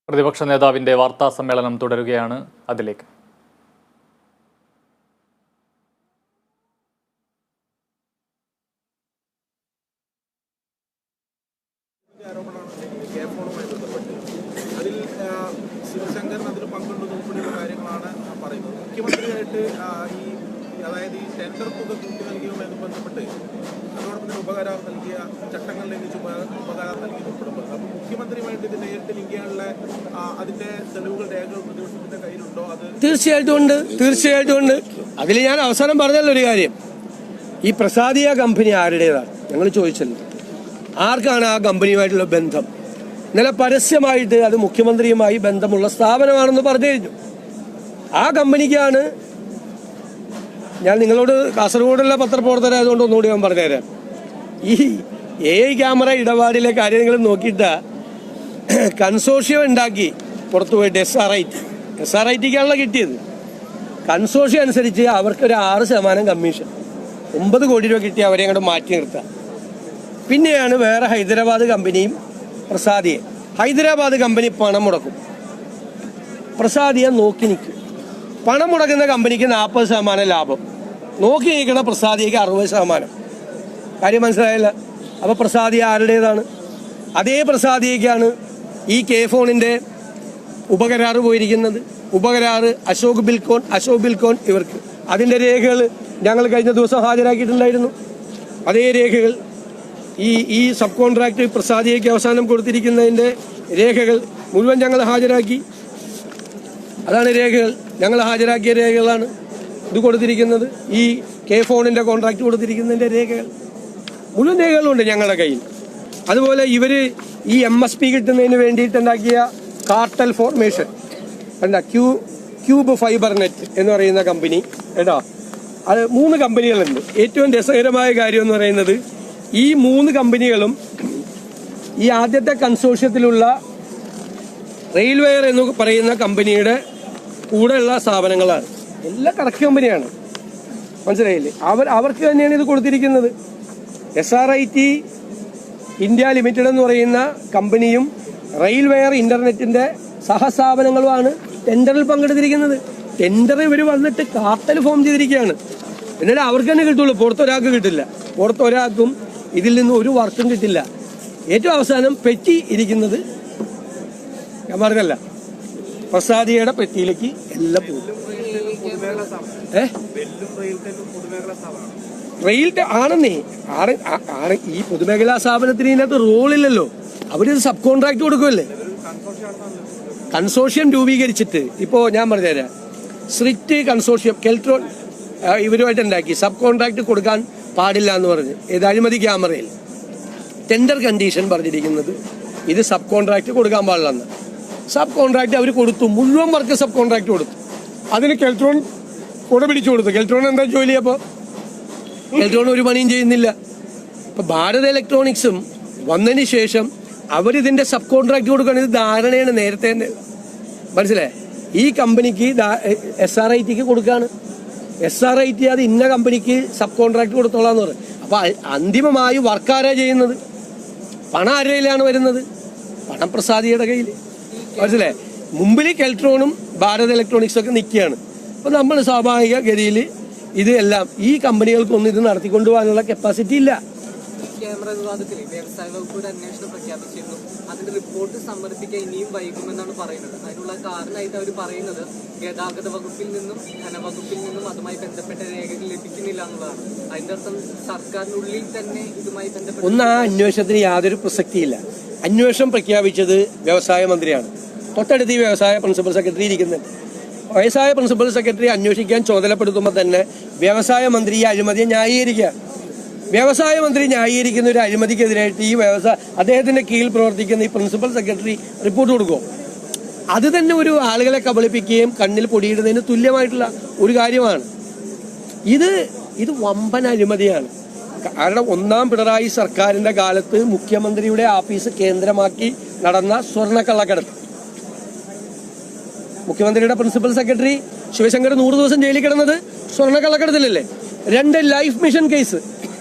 പ്രതിപക്ഷ നേതാവിന്റെ വാർത്താ സമ്മേളനം തുടരുകയാണ്. അതിലേക്ക് അതിൽ ശിവശങ്കരൻ അതിൽ പങ്കുണ്ടെന്ന് ഉൾപ്പെടെയുള്ള കാര്യങ്ങളാണ് പറയുന്നത്. മുഖ്യമന്ത്രിയായിട്ട് അതായത് ഈ ടെൻഡർ തുക കൂട്ടി നൽകിയതുമായി ബന്ധപ്പെട്ട് അതോടൊപ്പം തന്നെ ഉപകാരം നൽകിയ ചട്ടങ്ങൾ ലംഘിച്ച് ഉപകാരം നൽകി ഉൾപ്പെടുമ്പോൾ അപ്പോൾ മുഖ്യമന്ത്രിയുമായിട്ട് ഇത് നേരിട്ട് ലിങ്ക് ചെയ്യാനുള്ള അതിന്റെ തെളിവുകൾ രേഖകൾ പ്രതിപക്ഷത്തിന്റെ കയ്യിലുണ്ടോ? അത് തീർച്ചയായിട്ടും ഉണ്ട്. അതിൽ ഞാൻ അവസാനം പറഞ്ഞല്ലോ ഒരു കാര്യം, ഈ പ്രസാദിയ കമ്പനി ആരുടേതാണ് ഞങ്ങൾ ചോദിച്ചല്ലോ, ആർക്കാണ് ആ കമ്പനിയുമായിട്ടുള്ള ബന്ധം? ഇന്നലെ പരസ്യമായിട്ട് അത് മുഖ്യമന്ത്രിയുമായി ബന്ധമുള്ള സ്ഥാപനമാണെന്ന് പറഞ്ഞു കഴിഞ്ഞു. ആ കമ്പനിക്കാണ് ഞാൻ നിങ്ങളോട് കാസർഗോഡുള്ള പത്രപ്രവർത്തകരായതുകൊണ്ട് ഒന്നുകൂടി ഞാൻ പറഞ്ഞുതരാം. ഈ AI ക്യാമറ ഇടപാടിലെ കാര്യം നിങ്ങൾ നോക്കിയിട്ട് കൺസോർഷ്യം ഉണ്ടാക്കി പുറത്തു പോയിട്ട് SRITക്കാണല്ലോ കിട്ടിയത്. കൺസോർഷ്യം അനുസരിച്ച് അവർക്കൊരു 6% കമ്മീഷൻ, 9 കോടി രൂപ കിട്ടി അവരെ അങ്ങോട്ട് മാറ്റി നിർത്താം. പിന്നെയാണ് വേറെ ഹൈദരാബാദ് കമ്പനിയും പ്രസാദിയെ. ഹൈദരാബാദ് കമ്പനി പണം മുടക്കും, പ്രസാദിയെ നോക്കി നിൽക്കും. പണം മുടക്കുന്ന കമ്പനിക്ക് 40% ലാഭം, നോക്കി നിൽക്കുന്ന പ്രസാദിയക്ക് 60%. കാര്യം മനസ്സിലായില്ല? അപ്പോൾ പ്രസാദിയ ആരുടേതാണ്? അതേ പ്രസാദിയക്കാണ് ഈ K-ഫോണിൻ്റെ ഉപകരാറ് പോയിരിക്കുന്നത്. ഉപകരാറ് അശോക് ബിൽക്കോൺ ഇവർക്ക്. അതിൻ്റെ രേഖകൾ ഞങ്ങൾ കഴിഞ്ഞ ദിവസം ഹാജരാക്കിയിട്ടുണ്ടായിരുന്നു. അതേ രേഖകൾ ഈ സബ് കോൺട്രാക്ട് പ്രസാദിയയ്ക്ക് അവസാനം കൊടുത്തിരിക്കുന്നതിൻ്റെ രേഖകൾ മുഴുവൻ ഞങ്ങൾ ഹാജരാക്കി. അതാണ് രേഖകൾ, ഞങ്ങൾ ഹാജരാക്കിയ രേഖകളാണ് ഇത് കൊടുത്തിരിക്കുന്നത്. ഈ K-ഫോണിൻ്റെ കോൺട്രാക്ട് കൊടുത്തിരിക്കുന്നതിൻ്റെ രേഖകൾ മുഴുവൻ രേഖകളുണ്ട് ഞങ്ങളുടെ കയ്യിൽ. അതുപോലെ ഇവർ ഈ MSP കിട്ടുന്നതിന് വേണ്ടിയിട്ടുണ്ടാക്കിയ കാർട്ടൽ ഫോർമേഷൻ എന്താ ക്യൂബ് ഫൈബർ നെറ്റ് എന്ന് പറയുന്ന കമ്പനി കേട്ടോ. അത് 3 കമ്പനികളുണ്ട്. ഏറ്റവും രസകരമായ കാര്യം എന്ന് പറയുന്നത് ഈ 3 കമ്പനികളും ഈ ആദ്യത്തെ കൺസോർഷ്യത്തിലുള്ള റെയിൽവെയർ എന്ന് പറയുന്ന കമ്പനിയുടെ കൂടെയുള്ള സ്ഥാപനങ്ങളാണ്. എല്ലാം കറക്റ്റ് കമ്പനിയാണ്, മനസ്സിലായില്ലേ? അവർക്ക് തന്നെയാണ് ഇത് കൊടുത്തിരിക്കുന്നത്. SRIT ഇന്ത്യ ലിമിറ്റഡ് എന്ന് പറയുന്ന കമ്പനിയും റെയിൽവെയർ ഇന്റർനെറ്റിന്റെ സഹസ്ഥാപനങ്ങളുമാണ് ടെൻഡറിൽ പങ്കെടുത്തിരിക്കുന്നത്. ടെൻഡർ ഇവർ വന്നിട്ട് കാർട്ടൽ ഫോം ചെയ്തിരിക്കുകയാണ്. എന്നാലും അവർക്ക് തന്നെ കിട്ടുള്ളൂ, പുറത്തൊരാൾക്ക് കിട്ടില്ല. പുറത്തൊരാൾക്കും ഇതിൽ നിന്ന് ഒരു വർക്കും കിട്ടില്ല. ഏറ്റവും അവസാനം പെറ്റി ഇരിക്കുന്നത് ഞാൻ പറഞ്ഞല്ല, പ്രസാദിയുടെ പെറ്റിയിലേക്ക് എല്ലാം പോകും. റെയിൽ ആണെന്നേ ഈ പൊതുമേഖലാ സ്ഥാപനത്തിന് ഇതിനകത്ത് റോളില്ലല്ലോ. അവരിത് സബ് കോൺട്രാക്ട് കൊടുക്കുമല്ലേ. കൺസോർഷ്യം രൂപീകരിച്ചിട്ട് ഇപ്പോൾ ഞാൻ പറഞ്ഞുതരാം, സ്ട്രിക്റ്റ് കൺസോർഷ്യം കെൽട്രോൺ ഇവരുമായിട്ട് ഉണ്ടാക്കി സബ് കോൺട്രാക്ട് കൊടുക്കാൻ പാടില്ല എന്ന് പറഞ്ഞ് ഇത് അഴിമതി ക്യാമറയിൽ ടെൻഡർ കണ്ടീഷൻ പറഞ്ഞിരിക്കുന്നത് ഇത് സബ് കോൺട്രാക്ട് കൊടുക്കാൻ പാടില്ലെന്ന്. സബ് കോൺട്രാക്ട് അവർ കൊടുത്തു, മുഴുവൻ വർക്ക് സബ് കോൺട്രാക്ട് കൊടുത്തു. അതിന് കെൽട്രോൺ കൂടെ പിടിച്ചു കൊടുത്തു. കെൽട്രോൺ എന്താ ജോലി? അപ്പോൾ കെൽട്രോൺ ഒരു പണിയും ചെയ്യുന്നില്ല. ഇപ്പം ഭാരത് ഇലക്ട്രോണിക്സും വന്നതിന് ശേഷം അവരിതിൻ്റെ സബ് കോൺട്രാക്ട് കൊടുക്കുകയാണ്. ഇത് ധാരണയാണ് നേരത്തെ തന്നെ, മനസ്സിലായേ? ഈ കമ്പനിക്ക് SRITക്ക് കൊടുക്കുകയാണ്. SRIT അത് ഇന്ന കമ്പനിക്ക് സബ് കോൺട്രാക്ട് കൊടുത്തോളാന്ന് പറയും. അപ്പോൾ അന്തിമമായി വർക്ക് ആരാ ചെയ്യുന്നത്? പണം ആരുടെ കയ്യിലാണ് വരുന്നത്? പണം പ്രസാദിയുടെ കയ്യിൽ, മനസ്സിലായേ? മുമ്പിൽ കെൽട്രോണും ഭാരത് ഇലക്ട്രോണിക്സും ഒക്കെ നിൽക്കുകയാണ്. അപ്പോൾ നമ്മൾ സ്വാഭാവിക ഗതിയിൽ ഇത് എല്ലാം ഈ കമ്പനികൾക്കൊന്നും ഇത് നടത്തിക്കൊണ്ടുപോകാനുള്ള കപ്പാസിറ്റി ഇല്ല. ക്യാമറ വിവാദത്തിൽ വ്യവസായ വകുപ്പ് ഒരു അന്വേഷണം പ്രഖ്യാപിച്ചിരുന്നു. അതിന്റെ റിപ്പോർട്ട് സമർപ്പിക്കാൻ ഇനിയും വൈകുമെന്നാണ് പറയുന്നത്. അതിനുള്ള കാരണമായിട്ട് അവർ പറയുന്നത് ഗതാഗത വകുപ്പിൽ നിന്നും ധനവകുപ്പിൽ നിന്നും അതുമായി ബന്ധപ്പെട്ട രേഖകൾ ലഭിക്കുന്നില്ല എന്നുള്ളതാണ്. അതിന്റെ അർത്ഥം സർക്കാരിനുള്ളിൽ തന്നെ ഇതുമായി ബന്ധപ്പെട്ട ആ അന്വേഷണത്തിന് യാതൊരു പ്രസക്തിയില്ല. അന്വേഷണം പ്രഖ്യാപിച്ചത് വ്യവസായ മന്ത്രിയാണ്. തൊട്ടടുത്ത് ഈ വ്യവസായ പ്രിൻസിപ്പൽ സെക്രട്ടറി ഇരിക്കുന്നുണ്ട്. വ്യവസായ പ്രിൻസിപ്പൽ സെക്രട്ടറി അന്വേഷിക്കാൻ ചുമതലപ്പെടുത്തുമ്പോൾ തന്നെ വ്യവസായ മന്ത്രി ഈ അഴിമതിയെ ന്യായീകരിക്കുക. വ്യവസായ മന്ത്രി ന്യായീകരിക്കുന്ന ഒരു അഴിമതിക്കെതിരായിട്ട് ഈ അദ്ദേഹത്തിന്റെ കീഴിൽ പ്രവർത്തിക്കുന്ന ഈ പ്രിൻസിപ്പൽ സെക്രട്ടറി റിപ്പോർട്ട് കൊടുക്കും. അത് തന്നെ ഒരു ആളുകളെ കബളിപ്പിക്കുകയും കണ്ണിൽ പൊടിയിടുന്നതിന് തുല്യമായിട്ടുള്ള ഒരു കാര്യമാണ്. ഇത് വമ്പൻ അഴിമതിയാണ്. കാരണം 1ാം പിണറായി സർക്കാരിന്റെ കാലത്ത് മുഖ്യമന്ത്രിയുടെ ആഫീസ് കേന്ദ്രമാക്കി നടന്ന സ്വർണ്ണക്കള്ളക്കടത്ത്. മുഖ്യമന്ത്രിയുടെ പ്രിൻസിപ്പൽ സെക്രട്ടറി ശിവശങ്കർ 100 ദിവസം ജയിലിൽ കിടന്നത് സ്വർണ്ണക്കള്ളക്കടത്തിലല്ലേ. 2 ലൈഫ് മിഷൻ കേസ്,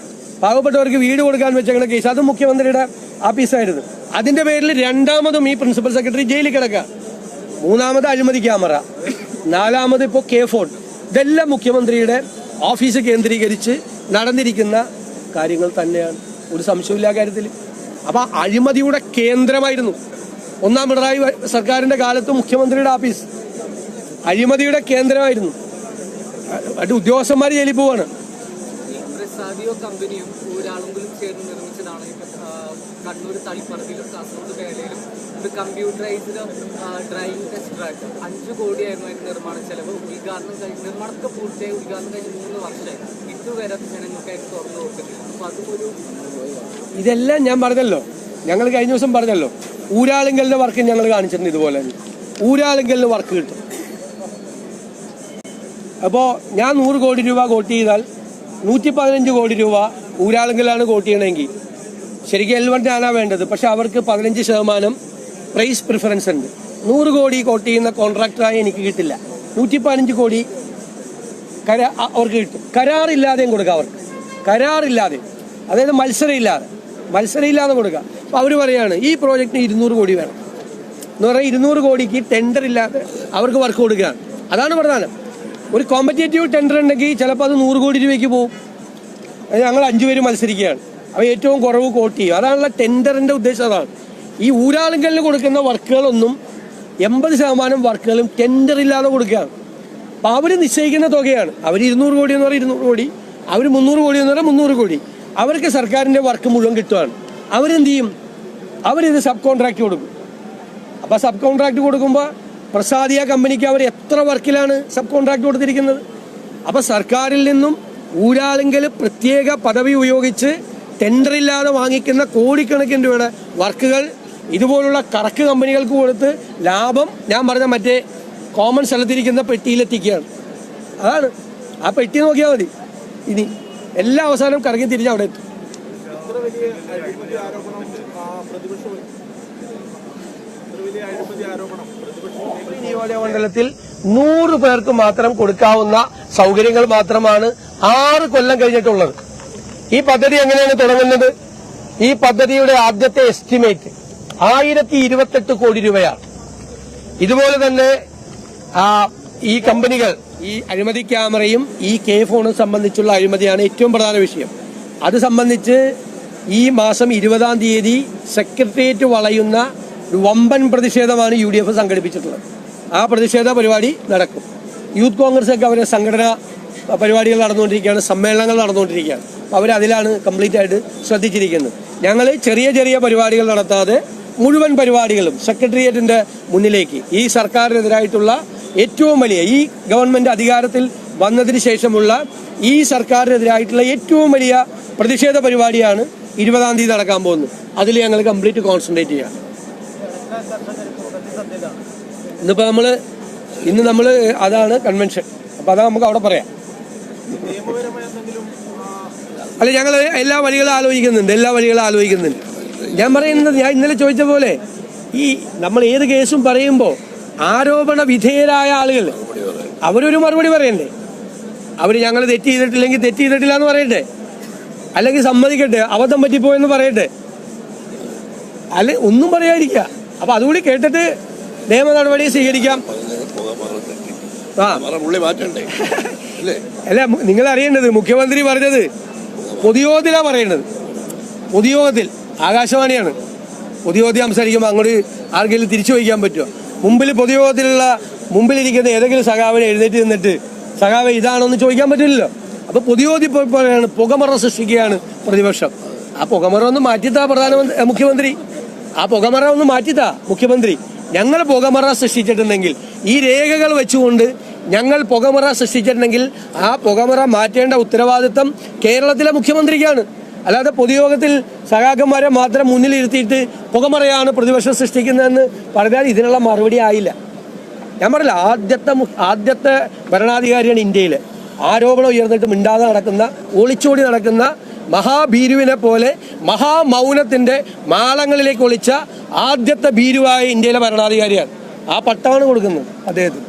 പാവപ്പെട്ടവർക്ക് വീട് കൊടുക്കാൻ വെച്ചേക്കുന്ന കേസ്, അതും മുഖ്യമന്ത്രിയുടെ ആഫീസായിരുന്നു. അതിന്റെ പേരിൽ രണ്ടാമതും ഈ പ്രിൻസിപ്പൽ സെക്രട്ടറി ജയിലിൽ കിടക്കുക. മൂന്നാമത് അഴിമതി ക്യാമറ, നാലാമത് ഇപ്പോൾ K4. ഇതെല്ലാം മുഖ്യമന്ത്രിയുടെ ഓഫീസ് കേന്ദ്രീകരിച്ച് നടന്നിരിക്കുന്ന കാര്യങ്ങൾ തന്നെയാണ്, ഒരു സംശയമില്ല കാര്യത്തിൽ. അപ്പൊ അഴിമതിയുടെ കേന്ദ്രമായിരുന്നു ഒന്നാം പിണറായി സർക്കാരിന്റെ കാലത്ത് മുഖ്യമന്ത്രിയുടെ ഓഫീസ് അഴിമതിയുടെ കേന്ദ്രമായിരുന്നു. ഉദ്യോഗസ്ഥന്മാർ ജയിലിൽ പോവാണ്. പ്രസാദിയോ കമ്പനിയും ഊരാളുകളും ചേർന്ന് നിർമ്മിച്ചതാണ് കണ്ണൂർ തളിപ്പറമ്പിലും കാസർഗോഡ് വേലയിലും ഒരു കമ്പ്യൂട്ടറൈസ്ഡ് ഡ്രൈവിംഗ് ടെസ്റ്റ് ട്രാക്ക്. 5 കോടിയായിരുന്നു അതിന്റെ നിർമ്മാണ ചെലവ്. നിർമ്മാണമൊക്കെ പൂർത്തിയായി ഉദ്ഘാടനം കഴിഞ്ഞ് 3 വർഷമായി. ഇതുവരെ ജനങ്ങൾക്കായിട്ട് തുറന്നു കൊടുക്കുന്നില്ല. അപ്പൊ അതും ഒരു ഇതെല്ലാം ഞാൻ പറഞ്ഞല്ലോ, ഞങ്ങൾ കഴിഞ്ഞ ദിവസം പറഞ്ഞല്ലോ, ഊരാളുങ്കലിന്റെ വർക്ക് ഞങ്ങൾ കാണിച്ചിട്ടുണ്ട്. ഇതുപോലെ ഊരാളുങ്കലിന് വർക്ക് കിട്ടും. അപ്പോൾ ഞാൻ 100 കോടി രൂപ കോട്ട് ചെയ്താൽ 115 കോടി രൂപ ഊരാളുങ്കലാണ് കോട്ട് ചെയ്യണമെങ്കിൽ ശരിക്കും L1 ആണ് വേണ്ടത്. പക്ഷെ അവർക്ക് 15% പ്രൈസ് പ്രിഫറൻസ് ഉണ്ട്. 100 കോടി കോട്ട് ചെയ്യുന്ന കോൺട്രാക്ടറായി എനിക്ക് കിട്ടില്ല. 115 കോടി അവർക്ക് കിട്ടും. കരാറില്ലാതെയും കൊടുക്കാം അവർക്ക്, കരാറില്ലാതെ, അതായത് മത്സരമില്ലാതെ കൊടുക്കാം. അപ്പോൾ അവർ പറയാണ് ഈ പ്രോജക്റ്റിന് 200 കോടി വേണം എന്ന് പറഞ്ഞാൽ 200 കോടിക്ക് ടെൻഡർ ഇല്ലാതെ അവർക്ക് വർക്ക് കൊടുക്കുകയാണ്. അതാണ് പ്രധാനം. ഒരു കോമ്പറ്റേറ്റീവ് ടെൻഡർ ഉണ്ടെങ്കിൽ ചിലപ്പോൾ അത് 100 കോടി രൂപയ്ക്ക് പോകും. ഞങ്ങൾ 5 പേര് മത്സരിക്കുകയാണ്, അവ ഏറ്റവും കുറവ് കോട്ട് ചെയ്യും. അതാണുള്ള ടെൻഡറിൻ്റെ ഉദ്ദേശം. അതാണ് ഈ ഊരാളുങ്കലിന് കൊടുക്കുന്ന വർക്കുകളൊന്നും 80% വർക്കുകളും ടെൻഡർ ഇല്ലാതെ കൊടുക്കുകയാണ്. അപ്പോൾ അവർ നിശ്ചയിക്കുന്ന തുകയാണ്. അവർ 200 കോടി എന്ന് പറഞ്ഞാൽ 200 കോടി, അവർ 300 കോടി എന്ന് പറഞ്ഞാൽ 300 കോടി. അവർക്ക് സർക്കാരിൻ്റെ വർക്ക് മുഴുവൻ കിട്ടുകയാണ്. അവരെന്ത് ചെയ്യും? അവരിത് സബ് കോൺട്രാക്ട് കൊടുക്കും. അപ്പോൾ സബ് കോൺട്രാക്ട് കൊടുക്കുമ്പോൾ പ്രസാദിയ കമ്പനിക്ക് അവർ എത്ര വർക്കിലാണ് സബ് കോൺട്രാക്ട് കൊടുത്തിരിക്കുന്നത്? അപ്പോൾ സർക്കാരിൽ നിന്നും ഊരാളുങ്കൽ പ്രത്യേക പദവി ഉപയോഗിച്ച് ടെൻഡറില്ലാതെ വാങ്ങിക്കുന്ന കോടിക്കണക്കിന് രൂപയുടെ വർക്കുകൾ ഇതുപോലുള്ള കറക്ക് കമ്പനികൾക്ക് കൊടുത്ത് ലാഭം ഞാൻ പറഞ്ഞ മറ്റേ കോമൺ സ്ഥലത്തിരിക്കുന്ന പെട്ടിയിലെത്തിക്കുകയാണ്. അതാണ് ആ പെട്ടി നോക്കിയാൽ മതി. ഇനി എല്ലാ അവസാനം കറങ്ങി തിരിഞ്ഞ് അവിടെ എത്തും. നിയോജകമണ്ഡലത്തിൽ 100 പേർക്ക് മാത്രം കൊടുക്കാവുന്ന സൗകര്യങ്ങൾ മാത്രമാണ് 6 കൊല്ലം കഴിഞ്ഞിട്ടുള്ളത്. ഈ പദ്ധതി എങ്ങനെയാണ് തുടങ്ങുന്നത്? ഈ പദ്ധതിയുടെ ആദ്യത്തെ എസ്റ്റിമേറ്റ് 1028 കോടി രൂപയാണ്. ഇതുപോലെ തന്നെ ഈ കമ്പനികൾ, ഈ അഴിമതി ക്യാമറയും ഈ K4 സംബന്ധിച്ചുള്ള അഴിമതിയാണ് ഏറ്റവും പ്രധാന വിഷയം. അത് സംബന്ധിച്ച് ഈ മാസം 20-ാം തീയതി സെക്രട്ടേറിയറ്റ് വളയുന്ന ഒരു വമ്പൻ പ്രതിഷേധമാണ് UDF സംഘടിപ്പിച്ചിട്ടുള്ളത്. ആ പ്രതിഷേധ പരിപാടി നടക്കും. യൂത്ത് കോൺഗ്രസ് ഒക്കെ അവരുടെ സംഘടനാ പരിപാടികൾ നടന്നുകൊണ്ടിരിക്കുകയാണ്, സമ്മേളനങ്ങൾ നടന്നുകൊണ്ടിരിക്കുകയാണ്. അവരതിലാണ് കംപ്ലീറ്റ് ആയിട്ട് ശ്രദ്ധിച്ചിരിക്കുന്നത്. ഞങ്ങൾ ചെറിയ ചെറിയ പരിപാടികൾ നടത്താതെ മുഴുവൻ പരിപാടികളും സെക്രട്ടേറിയറ്റിന്റെ മുന്നിലേക്ക് ഈ സർക്കാരിനെതിരായിട്ടുള്ള ഏറ്റവും വലിയ, ഈ ഗവൺമെന്റ് അധികാരത്തിൽ വന്നതിന് ശേഷമുള്ള ഈ സർക്കാരിനെതിരായിട്ടുള്ള ഏറ്റവും വലിയ പ്രതിഷേധ പരിപാടിയാണ് 20-ാം തീയതി നടക്കാൻ പോകുന്നത്. അതിൽ ഞങ്ങൾ കംപ്ലീറ്റ് കോൺസെൻട്രേറ്റ് ചെയ്യാം. ഇന്ന് നമ്മൾ അതാണ് കൺവെൻഷൻ. അപ്പോൾ അതാ നമുക്ക് അവിടെ പറയാം. അല്ല, ഞങ്ങൾ എല്ലാ വഴികളും ആലോചിക്കുന്നുണ്ട്. ഞാൻ പറയുന്നത്, ഞാൻ ഇന്നലെ ചോദിച്ച പോലെ, ഈ നമ്മൾ ഏത് കേസും പറയുമ്പോൾ ആരോപണ വിധേയരായ ആളുകൾ അവരൊരു മറുപടി പറയണ്ടേ? അവർ ഞങ്ങൾ തെറ്റ് ചെയ്തിട്ടില്ലെങ്കിൽ തെറ്റ് ചെയ്തിട്ടില്ല എന്ന് പറയട്ടെ, അല്ലെങ്കിൽ സമ്മതിക്കട്ടെ അബദ്ധം പറ്റിപ്പോയെന്ന് പറയട്ടെ, അല്ലെ ഒന്നും പറയാതിരിക്കുക. അപ്പൊ അതുകൂടി കേട്ടിട്ട് നിയമ നടപടി സ്വീകരിക്കാം. അല്ല, നിങ്ങൾ അറിയേണ്ടത് മുഖ്യമന്ത്രി പറഞ്ഞത് പൊതുയോഗത്തിലാണ് പറയേണ്ടത്. പൊതുയോഗത്തിൽ, ആകാശവാണിയാണ്, പൊതുയോഗത്തിൽ സംസാരിക്കുമ്പോൾ അങ്ങോട്ട് ആർക്കെങ്കിലും തിരിച്ചു വയ്ക്കാൻ പറ്റുമോ? മുമ്പിലിരിക്കുന്ന ഏതെങ്കിലും സഖാവിനെ എഴുന്നേറ്റ് നിന്നിട്ട് സഖാവ് ഇതാണോ എന്ന് ചോദിക്കാൻ പറ്റില്ലല്ലോ. അപ്പൊ പൊതുയോഗത്തിൽ പറയാണ് പുകമറ സൃഷ്ടിക്കുകയാണ് പ്രതിപക്ഷം. ആ പുകമറ ഒന്ന് മാറ്റിത്താ മുഖ്യമന്ത്രി. ആ പുകമറ ഒന്ന് മാറ്റിത്താ മുഖ്യമന്ത്രി. ഞങ്ങൾ പുകമറ സൃഷ്ടിച്ചിട്ടുണ്ടെങ്കിൽ, ഈ രേഖകൾ വെച്ചുകൊണ്ട് ഞങ്ങൾ പുകമറ സൃഷ്ടിച്ചിട്ടുണ്ടെങ്കിൽ ആ പുകമറ മാറ്റേണ്ട ഉത്തരവാദിത്തം കേരളത്തിലെ മുഖ്യമന്ത്രിക്കാണ്. അല്ലാതെ പൊതുയോഗത്തിൽ സഖാക്കന്മാരെ മാത്രം മുന്നിലിരുത്തിയിട്ട് പുകമറയാണ് പ്രതിപക്ഷം സൃഷ്ടിക്കുന്നതെന്ന് പറഞ്ഞാൽ ഇതിനുള്ള മറുപടി ആയില്ല. ഞാൻ പറഞ്ഞില്ല, ആദ്യത്തെ ഭരണാധികാരിയാണ് ഇന്ത്യയിൽ. ആരോപണം ഉയർന്നിട്ട് മിണ്ടാതെ നടക്കുന്ന, ഒളിച്ചോടി നടക്കുന്ന മഹാഭീരുവിനെ പോലെ മഹാമൗനത്തിന്റെ മാളങ്ങളിലേക്ക് ഒളിച്ച ആദ്യത്തെ ഭീരുവായ ഇന്ത്യയിലെ ഭരണാധികാരിയാണ്. ആ പട്ടമാണ് കൊടുക്കുന്നത് അദ്ദേഹത്തിന്.